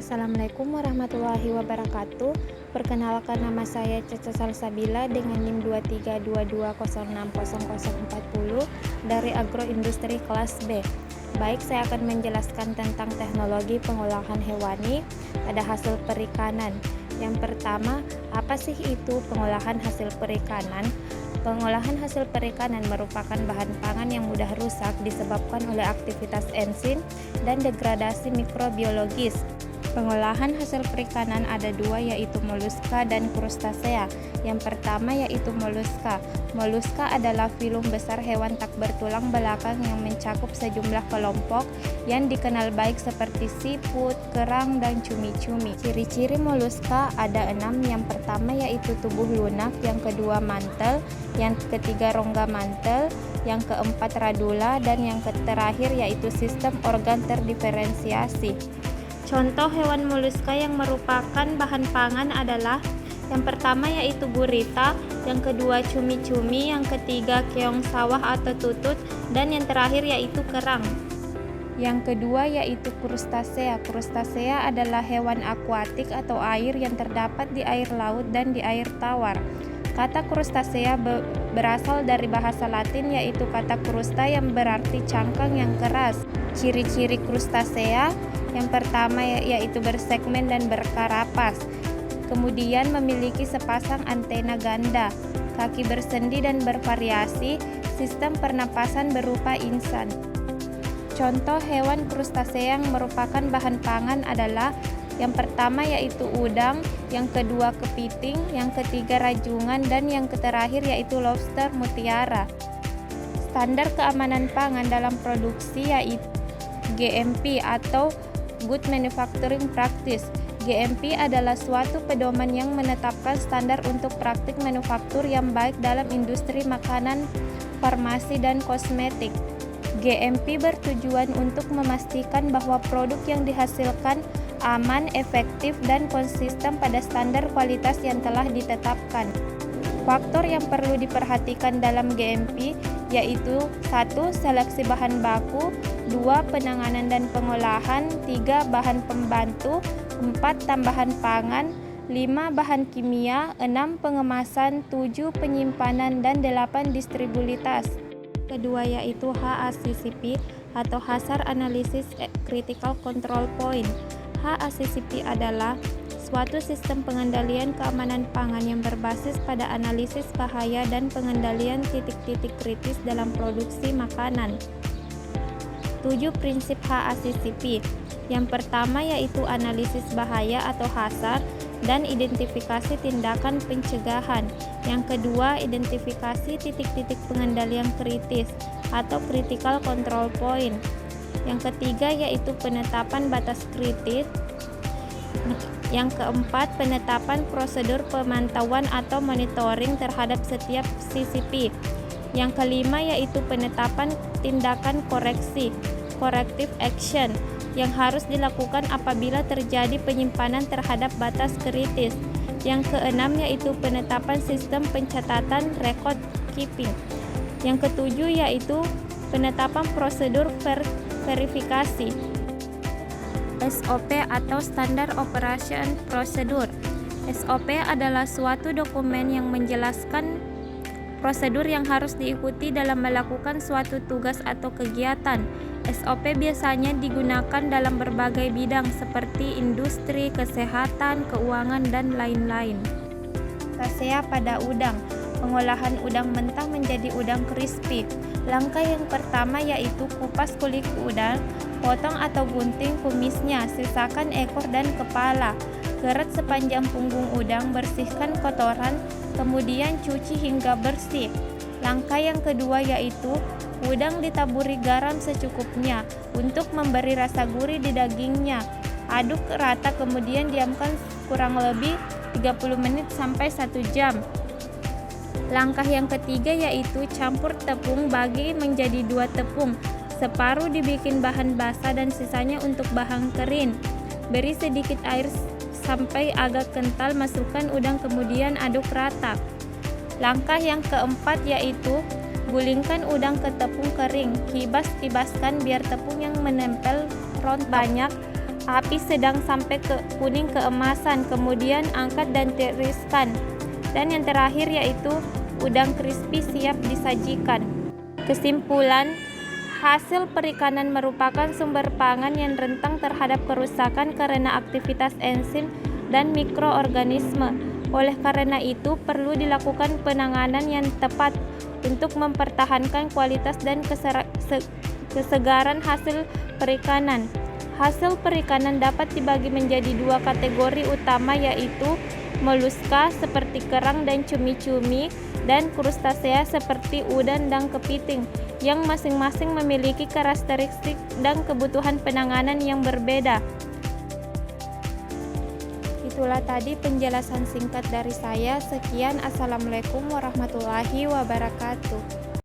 Assalamualaikum warahmatullahi wabarakatuh. Perkenalkan, nama saya Caca Salsabila dengan NIM 2322060040 dari Agroindustri kelas B. Baik, saya akan menjelaskan tentang teknologi pengolahan hewani pada hasil perikanan. Yang pertama, apa sih itu pengolahan hasil perikanan? Pengolahan hasil perikanan merupakan bahan pangan yang mudah rusak disebabkan oleh aktivitas enzim dan degradasi mikrobiologis. Pengolahan hasil perikanan ada dua, yaitu moluska dan krustasea. Yang pertama yaitu moluska. Moluska adalah filum besar hewan tak bertulang belakang yang mencakup sejumlah kelompok yang dikenal baik seperti siput, kerang, dan cumi-cumi. Ciri-ciri moluska ada 6. Yang pertama yaitu tubuh lunak, yang kedua mantel, yang ketiga rongga mantel, yang keempat radula, dan yang terakhir yaitu sistem organ terdiferensiasi. Contoh hewan moluska yang merupakan bahan pangan adalah yang pertama yaitu gurita, yang kedua cumi-cumi, yang ketiga keong sawah atau tutut, dan yang terakhir yaitu kerang. Yang kedua yaitu krustasea. Krustasea adalah hewan akuatik atau air yang terdapat di air laut dan di air tawar. Kata krustasea berasal dari bahasa Latin yaitu kata krusta yang berarti cangkang yang keras. Ciri-ciri krustasea yang pertama yaitu bersegmen dan berkarapas. Kemudian memiliki sepasang antena ganda, kaki bersendi dan bervariasi, sistem pernapasan berupa insan. Contoh hewan krustasea yang merupakan bahan pangan adalah yang pertama yaitu udang, yang kedua kepiting, yang ketiga rajungan, dan yang terakhir yaitu lobster mutiara. Standar keamanan pangan dalam produksi yaitu GMP atau Good Manufacturing Practice. GMP adalah suatu pedoman yang menetapkan standar untuk praktik manufaktur yang baik dalam industri makanan, farmasi, dan kosmetik. GMP bertujuan untuk memastikan bahwa produk yang dihasilkan aman, efektif, dan konsisten pada standar kualitas yang telah ditetapkan. Faktor yang perlu diperhatikan dalam GMP yaitu 1. Seleksi bahan baku, 2. Penanganan dan pengolahan, 3. Bahan pembantu, 4. Tambahan pangan, 5. Bahan kimia, 6. Pengemasan, 7. Penyimpanan, dan 8. Distribulitas. Kedua yaitu HACCP atau Hazard Analysis Critical Control Point. HACCP adalah suatu sistem pengendalian keamanan pangan yang berbasis pada analisis bahaya dan pengendalian titik-titik kritis dalam produksi makanan. 7 prinsip HACCP. Yang pertama yaitu analisis bahaya atau hazard dan identifikasi tindakan pencegahan. Yang kedua, identifikasi titik-titik pengendalian kritis atau critical control point. Yang ketiga yaitu penetapan batas kritis. Yang keempat, penetapan prosedur pemantauan atau monitoring terhadap setiap CCP. Yang kelima yaitu penetapan tindakan koreksi, corrective action, yang harus dilakukan apabila terjadi penyimpanan terhadap batas kritis. Yang keenam yaitu penetapan sistem pencatatan record keeping. Yang ketujuh yaitu penetapan prosedur verifikasi. SOP atau Standard Operation Procedure. SOP adalah suatu dokumen yang menjelaskan prosedur yang harus diikuti dalam melakukan suatu tugas atau kegiatan. SOP biasanya digunakan dalam berbagai bidang seperti industri, kesehatan, keuangan, dan lain-lain. Krustasea pada udang. Pengolahan udang mentah menjadi udang crispy. Langkah yang pertama yaitu kupas kulit udang, potong atau gunting kumisnya, sisakan ekor dan kepala. Keret sepanjang punggung udang, bersihkan kotoran, kemudian cuci hingga bersih. Langkah yang kedua yaitu udang ditaburi garam secukupnya untuk memberi rasa gurih di dagingnya. Aduk rata kemudian diamkan kurang lebih 30 menit sampai 1 jam. Langkah yang ketiga yaitu campur tepung, bagi menjadi 2 tepung. Separuh dibikin bahan basah dan sisanya untuk bahan kering. Beri sedikit air sampai agak kental, masukkan udang kemudian aduk rata. Langkah yang keempat yaitu gulingkan udang ke tepung kering. Kibas-kibaskan biar tepung yang menempel front banyak. api sedang sampai ke kuning keemasan, kemudian angkat dan tiriskan. Dan yang terakhir yaitu udang crispy siap disajikan. Kesimpulan, hasil perikanan merupakan sumber pangan yang rentan terhadap kerusakan karena aktivitas enzim dan mikroorganisme. Oleh karena itu, perlu dilakukan penanganan yang tepat untuk mempertahankan kualitas dan kesegaran hasil perikanan. Hasil perikanan dapat dibagi menjadi dua kategori utama, yaitu moluska seperti kerang dan cumi-cumi, dan krustasea seperti udang dan kepiting, yang masing-masing memiliki karakteristik dan kebutuhan penanganan yang berbeda. Itulah tadi penjelasan singkat dari saya. Sekian, assalamualaikum warahmatullahi wabarakatuh.